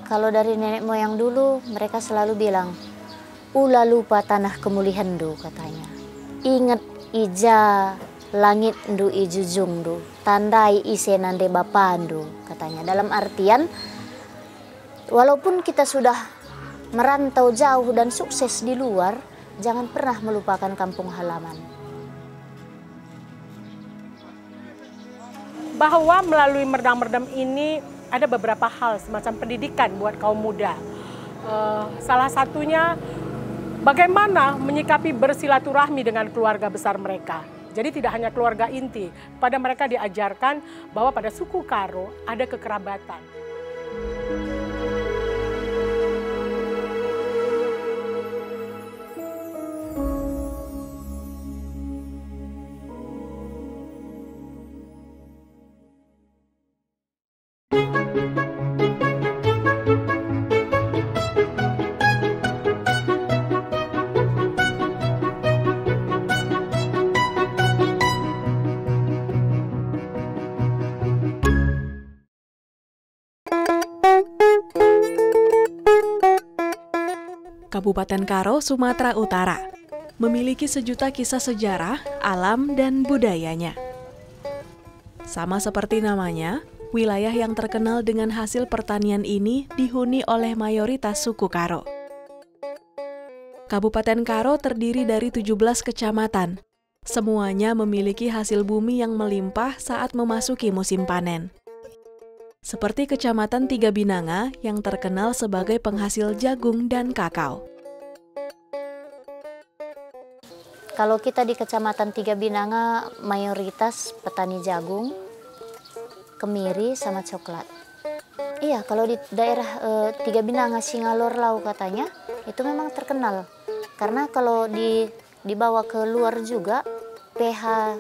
Kalau dari nenek moyang dulu, mereka selalu bilang, "Ula lupa tanah kemulihan do," katanya. Ingat ija langit ndu ijujung do, tandai ise nande bapandu, katanya. Dalam artian, walaupun kita sudah merantau jauh dan sukses di luar, jangan pernah melupakan kampung halaman. Bahwa melalui Merdang-Merdem ini ada beberapa hal semacam pendidikan buat kaum muda. Salah satunya bagaimana menyikapi bersilaturahmi dengan keluarga besar mereka. Jadi tidak hanya keluarga inti, pada mereka diajarkan bahwa pada suku Karo ada kekerabatan. Kabupaten Karo, Sumatera Utara, memiliki sejuta kisah sejarah, alam, dan budayanya. Sama seperti namanya, wilayah yang terkenal dengan hasil pertanian ini dihuni oleh mayoritas suku Karo. Kabupaten Karo terdiri dari 17 kecamatan. Semuanya memiliki hasil bumi yang melimpah saat memasuki musim panen. Seperti Kecamatan Tiga Binanga yang terkenal sebagai penghasil jagung dan kakao. Kalau kita di Kecamatan Tiga Binanga, mayoritas petani jagung, kemiri, sama coklat. Iya, kalau di daerah Tiga Binanga, Singalor Lau katanya, itu memang terkenal. Karena kalau dibawa ke luar juga, pH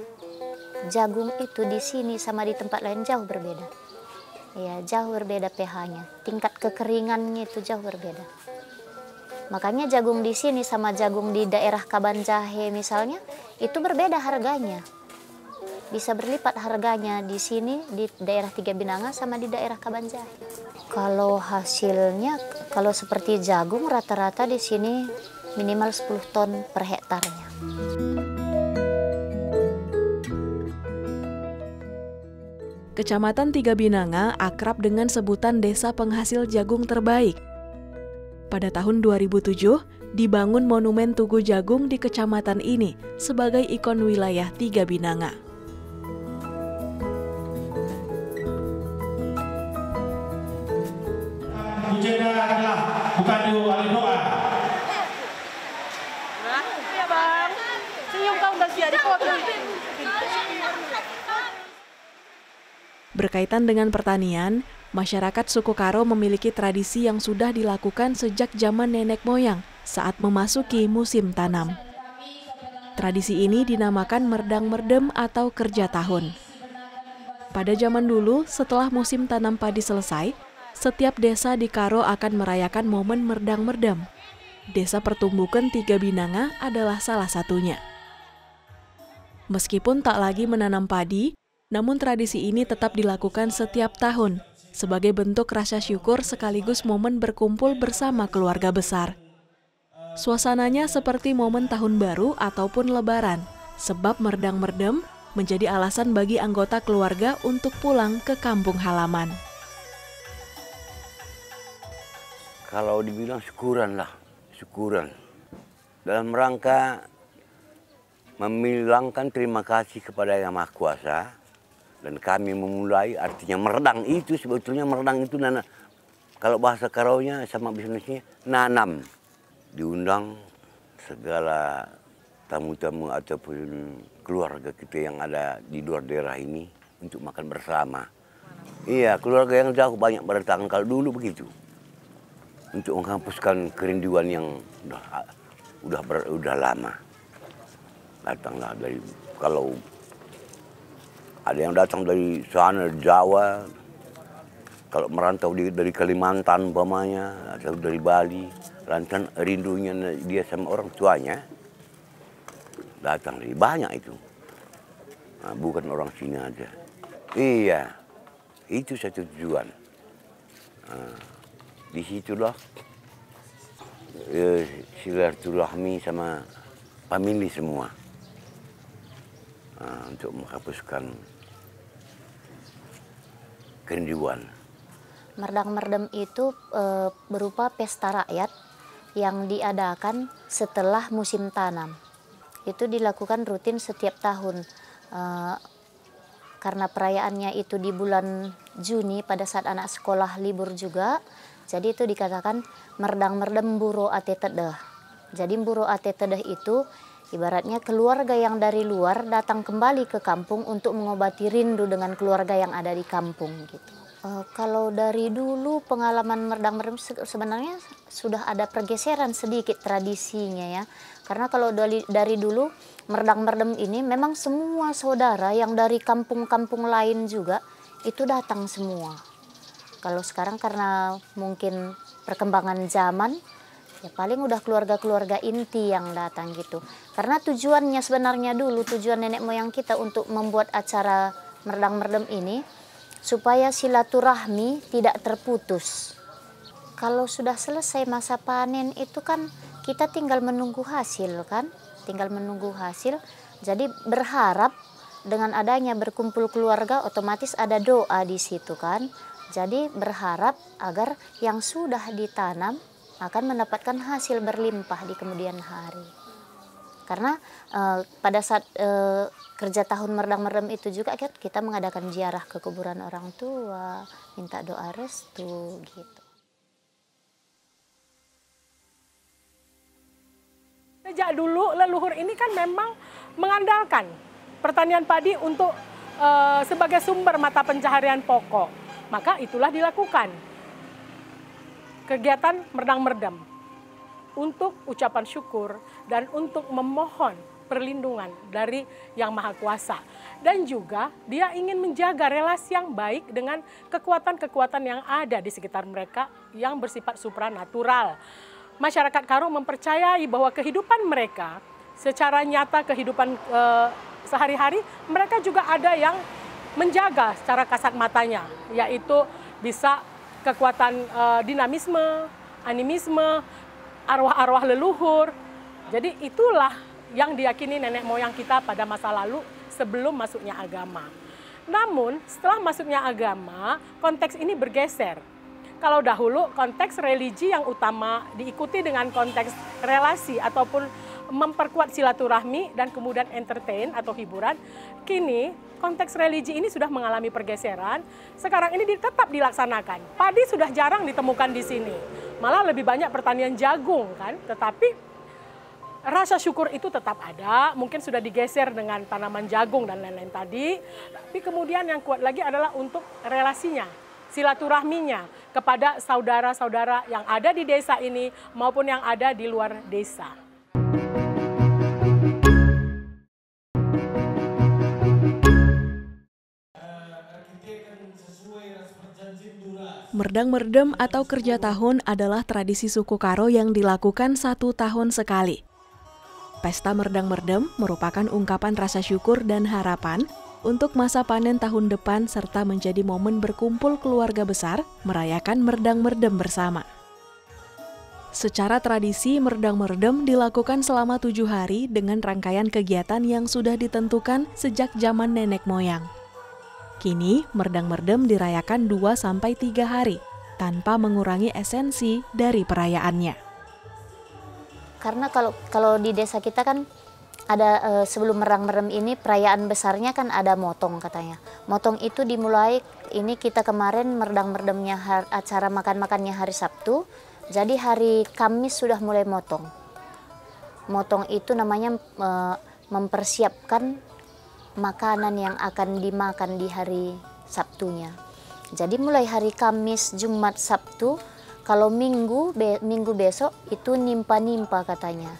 jagung itu di sini sama di tempat lain jauh berbeda. Ya, jauh berbeda pH-nya. Tingkat kekeringannya itu jauh berbeda. Makanya jagung di sini sama jagung di daerah Kabanjahe misalnya, itu berbeda harganya. Bisa berlipat harganya di sini, di daerah Tiga Binanga sama di daerah Kabanjahe. Kalau hasilnya, kalau seperti jagung rata-rata di sini minimal 10 ton per hektarnya. Kecamatan Tiga Binanga akrab dengan sebutan desa penghasil jagung terbaik. Pada tahun 2007, dibangun Monumen Tugu Jagung di kecamatan ini sebagai ikon wilayah Tiga Binanga. Bujenda adalah bukan doa. Ya bang, senyum kau udah siap di foto. Berkaitan dengan pertanian, masyarakat suku Karo memiliki tradisi yang sudah dilakukan sejak zaman nenek moyang saat memasuki musim tanam. Tradisi ini dinamakan Merdang-Merdem atau kerja tahun. Pada zaman dulu, setelah musim tanam padi selesai, setiap desa di Karo akan merayakan momen Merdang-Merdem. Desa Pertumbukan Tiga Binanga adalah salah satunya. Meskipun tak lagi menanam padi, namun tradisi ini tetap dilakukan setiap tahun sebagai bentuk rasa syukur sekaligus momen berkumpul bersama keluarga besar. Suasananya seperti momen tahun baru ataupun lebaran, sebab Merdang-Merdem menjadi alasan bagi anggota keluarga untuk pulang ke kampung halaman. Kalau dibilang syukuran lah, syukuran. Dalam rangka memilangkan terima kasih kepada Yang Maha Kuasa, dan kami memulai, artinya merdang itu sebetulnya merdang itu kalau bahasa Karaunya sama bisnisnya nanam. Diundang segala tamu-tamu ataupun keluarga kita yang ada di luar daerah ini untuk makan bersama. Iya, keluarga yang jauh banyak berdatangan kalau dulu begitu. Untuk menghapuskan kerinduan yang udah lama. Datanglah dari, kalau ada yang datang dari sana Jawa, kalau merantau dari Kalimantan umpamanya atau dari Bali, lantaran rindunya dia sama orang tuanya, datang dari banyak itu. Nah, bukan orang sini aja. Iya, itu satu tujuan. Nah, Di situlah silaturahmi sama famili semua untuk menghapuskan kerinduan. Merdang Merdem itu berupa pesta rakyat yang diadakan setelah musim tanam. Itu dilakukan rutin setiap tahun. Karena perayaannya itu di bulan Juni pada saat anak sekolah libur juga, jadi itu dikatakan Merdang Merdem Buro Ate Tedeh. Jadi Buro Ate Tedeh itu ibaratnya keluarga yang dari luar datang kembali ke kampung untuk mengobati rindu dengan keluarga yang ada di kampung gitu. Kalau dari dulu pengalaman Merdang Merdem sebenarnya sudah ada pergeseran sedikit tradisinya ya. Karena kalau dari dulu Merdang Merdem ini memang semua saudara yang dari kampung-kampung lain juga itu datang semua. Kalau sekarang karena mungkin perkembangan zaman ya paling udah keluarga-keluarga inti yang datang gitu. Karena tujuannya sebenarnya dulu tujuan nenek moyang kita untuk membuat acara Merdang Merdem ini supaya silaturahmi tidak terputus. Kalau sudah selesai masa panen itu kan kita tinggal menunggu hasil kan, tinggal menunggu hasil. Jadi berharap dengan adanya berkumpul keluarga otomatis ada doa di situ kan. Jadi berharap agar yang sudah ditanam akan mendapatkan hasil berlimpah di kemudian hari. Karena pada saat kerja tahun Merdang Merdem itu juga kita mengadakan ziarah ke kuburan orang tua, minta doa restu gitu. Sejak dulu leluhur ini kan memang mengandalkan pertanian padi untuk sebagai sumber mata pencaharian pokok. Maka itulah dilakukan kegiatan Merdang Merdem untuk ucapan syukur dan untuk memohon perlindungan dari Yang Maha Kuasa. Dan juga dia ingin menjaga relasi yang baik dengan kekuatan-kekuatan yang ada di sekitar mereka yang bersifat supranatural. Masyarakat Karo mempercayai bahwa kehidupan mereka secara nyata, kehidupan sehari-hari, mereka juga ada yang menjaga secara kasat matanya, yaitu bisa kekuatan dinamisme, animisme, arwah-arwah leluhur. Jadi itulah yang diyakini nenek moyang kita pada masa lalu sebelum masuknya agama. Namun setelah masuknya agama, konteks ini bergeser. Kalau dahulu konteks religi yang utama diikuti dengan konteks relasi ataupun memperkuat silaturahmi dan kemudian entertain atau hiburan. Kini konteks religi ini sudah mengalami pergeseran. Sekarang ini tetap dilaksanakan. Padi sudah jarang ditemukan di sini. Malah lebih banyak pertanian jagung kan. Tetapi rasa syukur itu tetap ada. Mungkin sudah digeser dengan tanaman jagung dan lain-lain tadi. Tapi kemudian yang kuat lagi adalah untuk relasinya, silaturahminya kepada saudara-saudara yang ada di desa ini maupun yang ada di luar desa. Merdang Merdem atau kerja tahun adalah tradisi suku Karo yang dilakukan 1 tahun sekali. Pesta Merdang Merdem merupakan ungkapan rasa syukur dan harapan untuk masa panen tahun depan serta menjadi momen berkumpul keluarga besar merayakan Merdang Merdem bersama. Secara tradisi, Merdang Merdem dilakukan selama 7 hari dengan rangkaian kegiatan yang sudah ditentukan sejak zaman nenek moyang. Kini, Merdang Merdem dirayakan 2-3 hari, tanpa mengurangi esensi dari perayaannya. Karena kalau di desa kita kan ada sebelum Merdang Merdem ini perayaan besarnya kan ada motong katanya. Motong itu dimulai ini kita kemarin Merdang Merdemnya acara makan-makannya hari Sabtu. Jadi hari Kamis sudah mulai motong. Motong itu namanya mempersiapkan makanan yang akan dimakan di hari Sabtunya. Jadi mulai hari Kamis, Jumat, Sabtu, kalau minggu besok itu nimpa-nimpa katanya.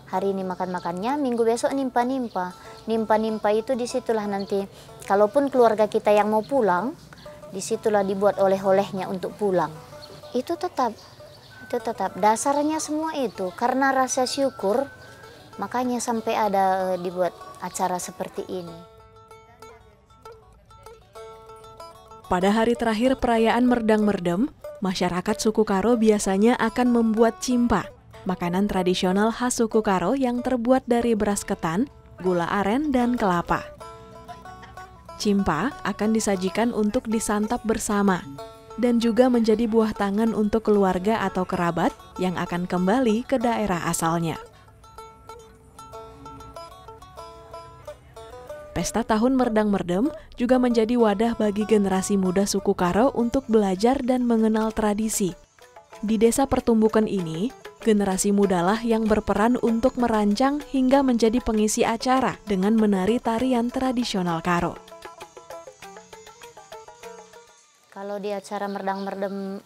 Hari ini makan-makannya, minggu besok nimpa-nimpa. Nimpa-nimpa itu disitulah nanti, kalaupun keluarga kita yang mau pulang, disitulah dibuat oleh-olehnya untuk pulang. Itu tetap dasarnya semua itu, karena rasa syukur, makanya sampai ada dibuat acara seperti ini. Pada hari terakhir perayaan Merdang Merdem, Masyarakat suku Karo biasanya akan membuat cimpa, makanan tradisional khas suku Karo yang terbuat dari beras ketan, gula aren, dan kelapa. Cimpa akan disajikan untuk disantap bersama dan juga menjadi buah tangan untuk keluarga atau kerabat yang akan kembali ke daerah asalnya. Pesta Tahun Merdang Merdem juga menjadi wadah bagi generasi muda suku Karo untuk belajar dan mengenal tradisi. Di desa pertumbukan ini, generasi mudalah yang berperan untuk merancang hingga menjadi pengisi acara dengan menari tarian tradisional Karo. Kalau di acara Merdang Merdem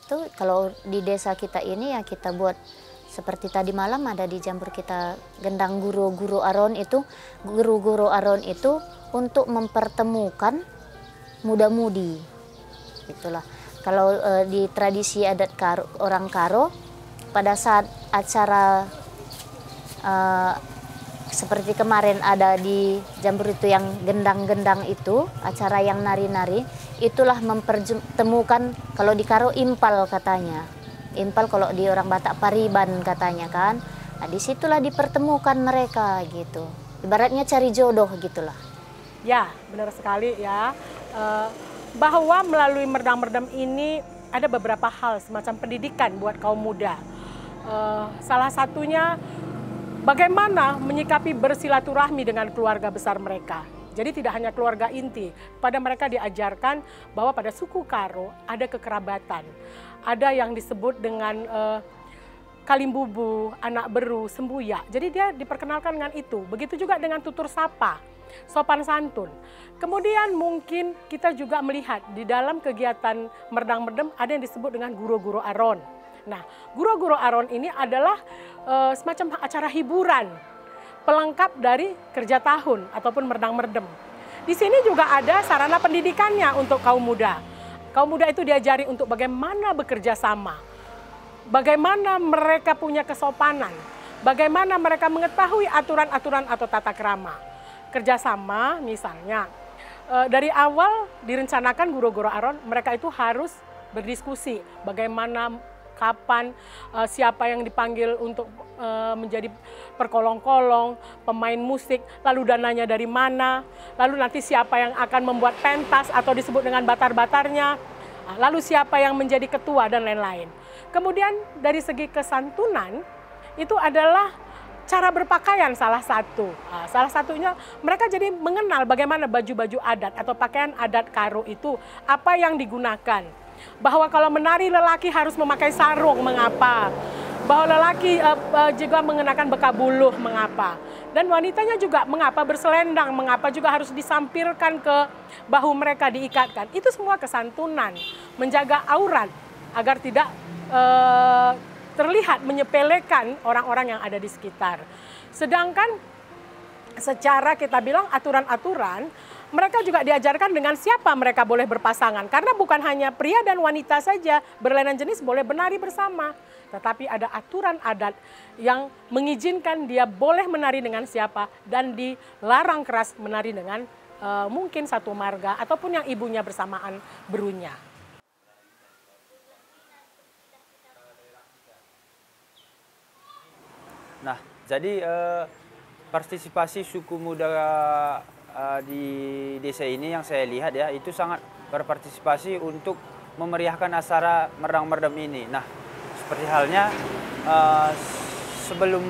itu, kalau di desa kita ini ya kita buat seperti tadi malam ada di Jambur kita gendang guru-guru aron itu. Guru-guru aron itu untuk mempertemukan muda-mudi. Itulah. Kalau di tradisi adat Karo, orang Karo pada saat acara seperti kemarin ada di Jambur itu yang gendang-gendang itu, acara yang nari-nari, itulah mempertemukan, kalau di Karo impal katanya. Impal kalau di orang Batak pariban katanya kan. Nah, disitulah dipertemukan mereka gitu. Ibaratnya cari jodoh gitulah. Ya, benar sekali ya. Bahwa melalui Merdang Merdem ini ada beberapa hal semacam pendidikan buat kaum muda. Salah satunya bagaimana menyikapi bersilaturahmi dengan keluarga besar mereka. Jadi tidak hanya keluarga inti, pada mereka diajarkan bahwa pada suku Karo ada kekerabatan. Ada yang disebut dengan kalimbubu, anak beru, sembuya. Jadi dia diperkenalkan dengan itu. Begitu juga dengan tutur sapa, sopan santun. Kemudian mungkin kita juga melihat di dalam kegiatan Merdang Merdem ada yang disebut dengan guru-guru aron. Nah, guru-guru aron ini adalah semacam acara hiburan, pelengkap dari kerja tahun ataupun Merdang Merdem. Di sini juga ada sarana pendidikannya untuk kaum muda. Kaum muda itu diajari untuk bagaimana bekerja sama, bagaimana mereka punya kesopanan, bagaimana mereka mengetahui aturan-aturan atau tata krama. Kerjasama misalnya, dari awal direncanakan guru-guru aron, mereka itu harus berdiskusi bagaimana, kapan, siapa yang dipanggil untuk menjadi perkolong-kolong, pemain musik, lalu dananya dari mana, lalu nanti siapa yang akan membuat pentas atau disebut dengan batar-batarnya, lalu siapa yang menjadi ketua dan lain-lain. Kemudian dari segi kesantunan, itu adalah cara berpakaian salah satu. Salah satunya mereka jadi mengenal bagaimana baju-baju adat atau pakaian adat Karo itu, apa yang digunakan. Bahwa kalau menari lelaki harus memakai sarung, mengapa? Bahwa lelaki juga mengenakan bekabuluh, mengapa? Dan wanitanya juga mengapa berselendang, mengapa juga harus disampirkan ke bahu mereka, diikatkan. Itu semua kesantunan, menjaga aurat agar tidak terlihat menyepelekan orang-orang yang ada di sekitar. Sedangkan secara kita bilang aturan-aturan, mereka juga diajarkan dengan siapa mereka boleh berpasangan. Karena bukan hanya pria dan wanita saja berlainan jenis boleh menari bersama. Tetapi ada aturan adat yang mengizinkan dia boleh menari dengan siapa dan dilarang keras menari dengan mungkin satu marga ataupun yang ibunya bersamaan berunya. Nah, jadi partisipasi suku muda di desa ini yang saya lihat ya, itu sangat berpartisipasi untuk memeriahkan acara Merdang Merdem ini. Nah, seperti halnya sebelum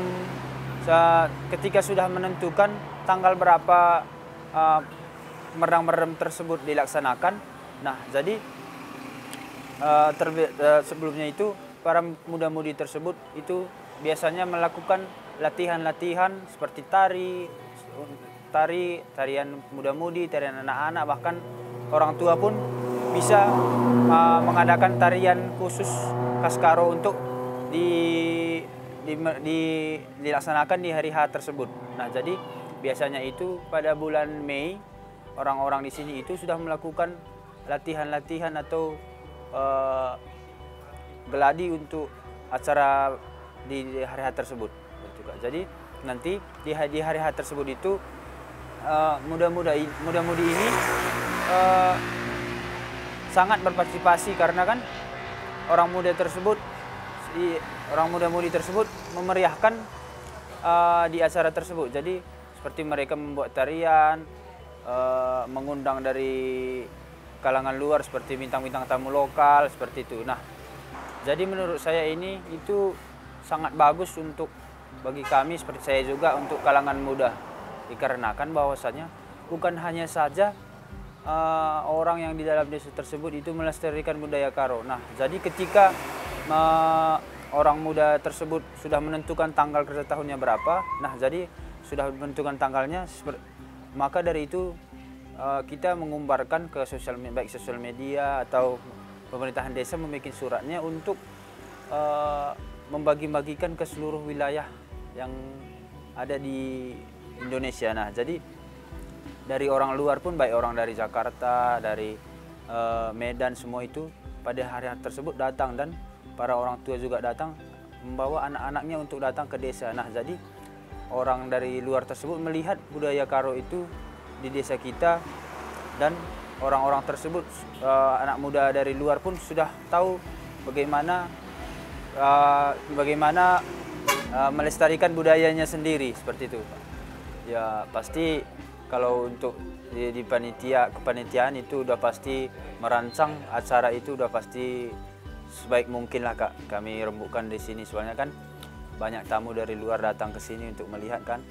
ketika sudah menentukan tanggal berapa Merdang Merdem tersebut dilaksanakan, nah jadi sebelumnya itu para muda-mudi tersebut itu biasanya melakukan latihan-latihan seperti tarian muda-mudi, tarian anak-anak, bahkan orang tua pun bisa mengadakan tarian khusus khas Karo untuk dilaksanakan di hari H tersebut. Nah, jadi biasanya itu pada bulan Mei orang-orang di sini itu sudah melakukan latihan-latihan atau geladi untuk acara di hari H tersebut. Jadi nanti di hari H tersebut itu muda-mudi ini sangat berpartisipasi karena kan orang muda tersebut, orang muda-mudi tersebut memeriahkan di acara tersebut. Jadi seperti mereka membuat tarian, mengundang dari kalangan luar seperti bintang-bintang tamu lokal seperti itu. Nah, jadi menurut saya itu sangat bagus untuk bagi kami seperti saya juga untuk kalangan muda, dikarenakan bahwasanya bukan hanya saja orang yang di dalam desa tersebut itu melestarikan budaya Karo. Nah, jadi ketika orang muda tersebut sudah menentukan tanggal kerja tahunnya berapa, nah jadi sudah menentukan tanggalnya, maka dari itu kita mengumbarkan ke baik sosial media atau pemerintahan desa membuat suratnya untuk membagi-bagikan ke seluruh wilayah yang ada di Indonesia. Nah, jadi dari orang luar pun, baik orang dari Jakarta, dari Medan, semua itu pada hari-hari tersebut datang, dan para orang tua juga datang membawa anak-anaknya untuk datang ke desa. Nah, jadi orang dari luar tersebut melihat budaya Karo itu di desa kita, dan orang-orang tersebut, anak muda dari luar pun sudah tahu bagaimana melestarikan budayanya sendiri seperti itu. Ya pasti kalau untuk di kepanitiaan itu udah pasti merancang acara itu udah pasti sebaik mungkin lah, Kak. Kami rembukkan di sini soalnya kan banyak tamu dari luar datang ke sini untuk melihat kan.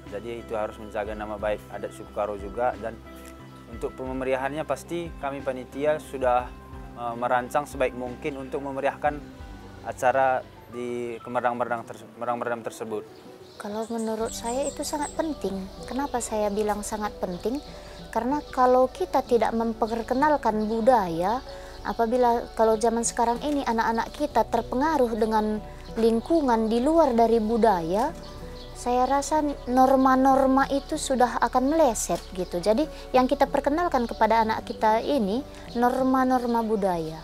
Jadi itu harus menjaga nama baik adat suku Karo juga, dan untuk pemeriahannya pasti kami panitia sudah merancang sebaik mungkin untuk memeriahkan acara di Merdang tersebut. Kalau menurut saya itu sangat penting. Kenapa saya bilang sangat penting? Karena kalau kita tidak memperkenalkan budaya, kalau zaman sekarang ini anak-anak kita terpengaruh dengan lingkungan di luar dari budaya, saya rasa norma-norma itu sudah akan meleset gitu. Jadi yang kita perkenalkan kepada anak kita ini norma-norma budaya.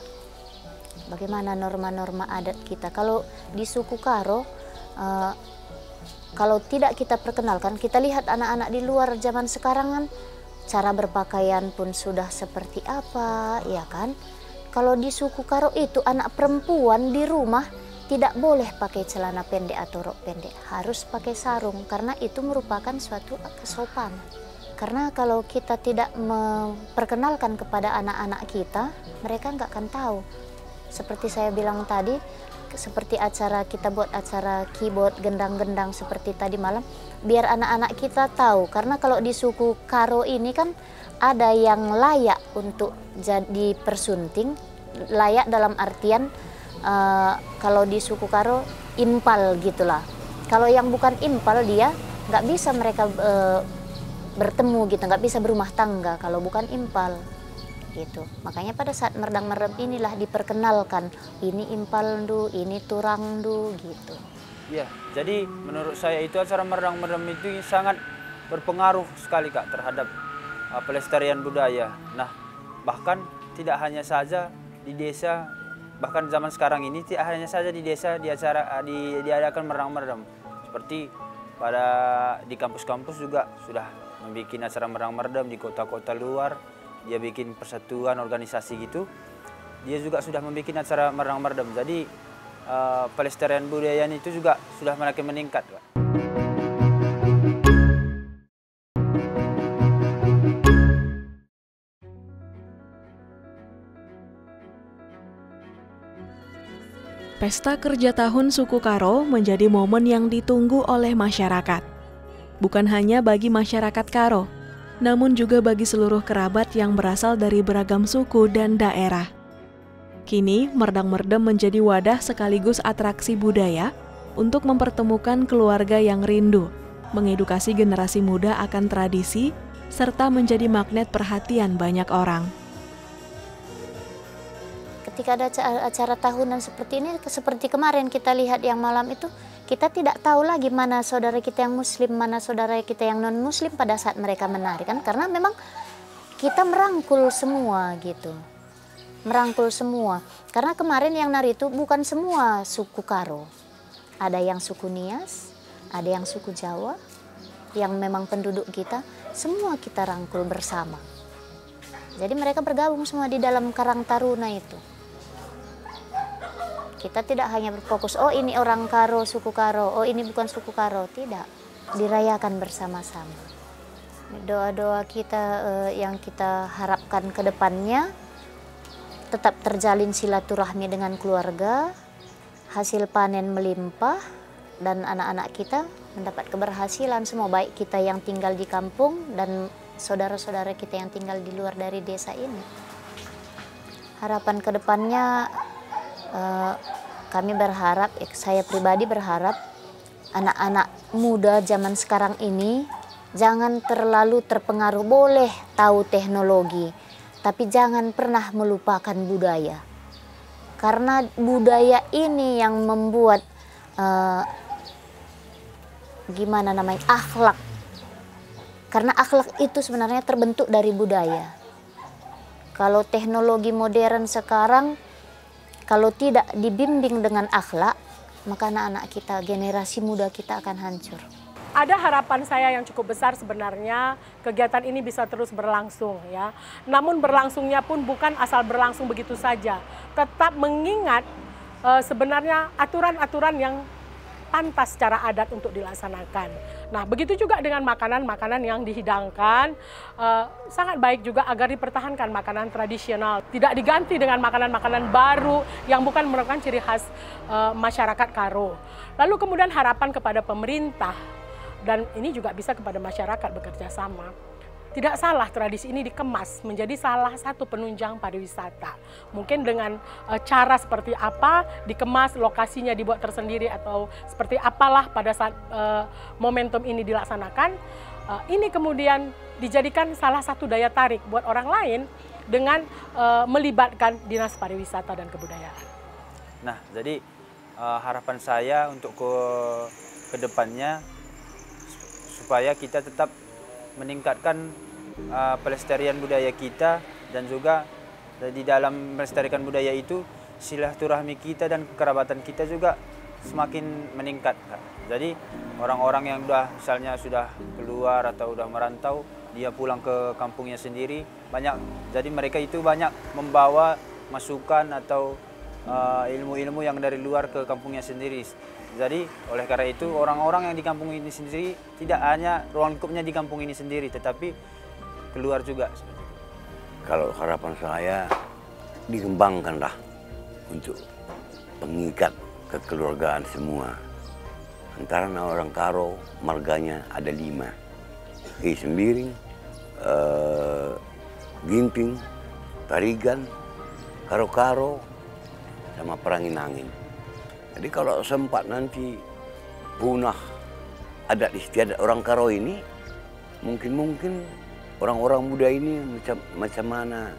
Bagaimana norma-norma adat kita. Kalau di suku Karo, kalau tidak kita perkenalkan, kita lihat anak-anak di luar zaman sekarang kan, cara berpakaian pun sudah seperti apa, ya kan? Kalau di suku Karo itu anak perempuan di rumah tidak boleh pakai celana pendek atau rok pendek, harus pakai sarung, karena itu merupakan suatu kesopanan. Karena kalau kita tidak memperkenalkan kepada anak-anak kita, mereka nggak akan tahu. Seperti saya bilang tadi, seperti kita buat acara keyboard, gendang-gendang seperti tadi malam, biar anak-anak kita tahu. Karena kalau di suku Karo ini kan ada yang layak untuk jadi persunting, layak dalam artian kalau di suku Karo impal gitulah. Kalau yang bukan impal dia nggak bisa mereka bertemu gitu, nggak bisa berumah tangga kalau bukan impal. Gitu. Makanya pada saat merdang-merdam inilah diperkenalkan, ini impal ndu, ini turang ndu gitu. Ya, jadi menurut saya itu acara merdang-merdam itu sangat berpengaruh sekali, Kak, terhadap pelestarian budaya. Nah, bahkan tidak hanya saja di desa, bahkan zaman sekarang ini tidak hanya saja di desa diadakan merdang-merdam. Seperti di kampus-kampus juga sudah membuat acara merdang-merdam, di kota-kota luar. Dia bikin persatuan organisasi gitu, dia juga sudah membuat acara merdang-merdam. Jadi pelestarian budaya itu juga sudah makin meningkat, Pak. Pesta Kerja Tahun Suku Karo menjadi momen yang ditunggu oleh masyarakat. Bukan hanya bagi masyarakat Karo, namun juga bagi seluruh kerabat yang berasal dari beragam suku dan daerah. Kini, merdang-merdam menjadi wadah sekaligus atraksi budaya untuk mempertemukan keluarga yang rindu, mengedukasi generasi muda akan tradisi, serta menjadi magnet perhatian banyak orang. Ketika ada acara tahunan seperti ini, seperti kemarin kita lihat yang malam itu, kita tidak tahu lagi mana saudara kita yang muslim, mana saudara kita yang non muslim pada saat mereka menari kan, karena memang kita merangkul semua gitu, merangkul semua. Karena kemarin yang nari itu bukan semua suku Karo, ada yang suku Nias, ada yang suku Jawa, yang memang penduduk kita, semua kita rangkul bersama. Jadi mereka bergabung semua di dalam Karang Taruna itu. Kita tidak hanya berfokus, oh ini orang Karo, suku Karo, oh ini bukan suku Karo. Tidak, dirayakan bersama-sama. Doa-doa kita yang kita harapkan ke depannya, tetap terjalin silaturahmi dengan keluarga, hasil panen melimpah, dan anak-anak kita mendapat keberhasilan semua, baik kita yang tinggal di kampung dan saudara-saudara kita yang tinggal di luar dari desa ini. Harapan ke depannya, kami berharap, saya pribadi berharap, anak-anak muda zaman sekarang ini jangan terlalu terpengaruh, boleh tahu teknologi, tapi jangan pernah melupakan budaya. Karena budaya ini yang membuat akhlak. Karena akhlak itu sebenarnya terbentuk dari budaya. Kalau teknologi modern sekarang, kalau tidak dibimbing dengan akhlak, maka anak-anak kita, generasi muda kita akan hancur. Ada harapan saya yang cukup besar sebenarnya kegiatan ini bisa terus berlangsung ya. Namun berlangsungnya pun bukan asal berlangsung begitu saja. Tetap mengingat sebenarnya aturan-aturan yang pantas secara adat untuk dilaksanakan. Nah, begitu juga dengan makanan-makanan yang dihidangkan, sangat baik juga agar dipertahankan makanan tradisional. Tidak diganti dengan makanan-makanan baru yang bukan merupakan ciri khas masyarakat Karo. Lalu kemudian harapan kepada pemerintah, dan ini juga bisa kepada masyarakat bekerja sama. Tidak salah tradisi ini dikemas menjadi salah satu penunjang pariwisata. Mungkin dengan cara seperti apa, dikemas, lokasinya dibuat tersendiri atau seperti apalah pada saat momentum ini dilaksanakan. Ini kemudian dijadikan salah satu daya tarik buat orang lain dengan melibatkan Dinas Pariwisata dan Kebudayaan. Nah, jadi harapan saya untuk ke depannya supaya kita tetap meningkatkan pelestarian budaya kita, dan juga di dalam melestarikan budaya itu silaturahmi kita dan kekerabatan kita juga semakin meningkat. Jadi orang-orang yang misalnya sudah keluar atau sudah merantau, dia pulang ke kampungnya sendiri banyak. Jadi mereka itu banyak membawa masukan atau ilmu-ilmu yang dari luar ke kampungnya sendiri. Jadi oleh karena itu orang-orang yang di kampung ini sendiri tidak hanya ruang lingkupnya di kampung ini sendiri, tetapi keluar juga. Kalau harapan saya dikembangkanlah untuk pengikat kekeluargaan semua. Antara orang Karo, marganya ada 5. Sembiring, Ginting, Tarigan, Karo-Karo, sama Perangin-Angin. Jadi kalau sempat nanti punah adat istiadat orang Karo ini, mungkin orang-orang muda ini macam mana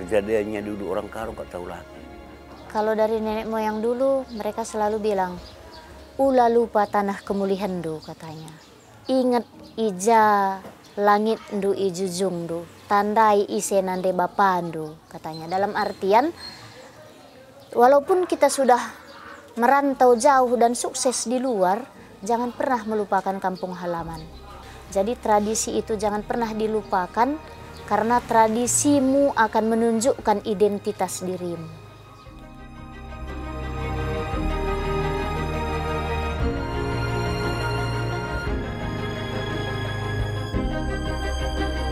kejadiannya dulu orang Karo nggak tahu lagi. Kalau dari nenek moyang dulu, mereka selalu bilang, "Ula lupa tanah kemulihan do," katanya. "Ingat ija langit ndu ijujung do, tandai ise nande bapandu," katanya. Dalam artian, walaupun kita sudah merantau jauh dan sukses di luar, jangan pernah melupakan kampung halaman. Jadi tradisi itu jangan pernah dilupakan, karena tradisimu akan menunjukkan identitas dirimu.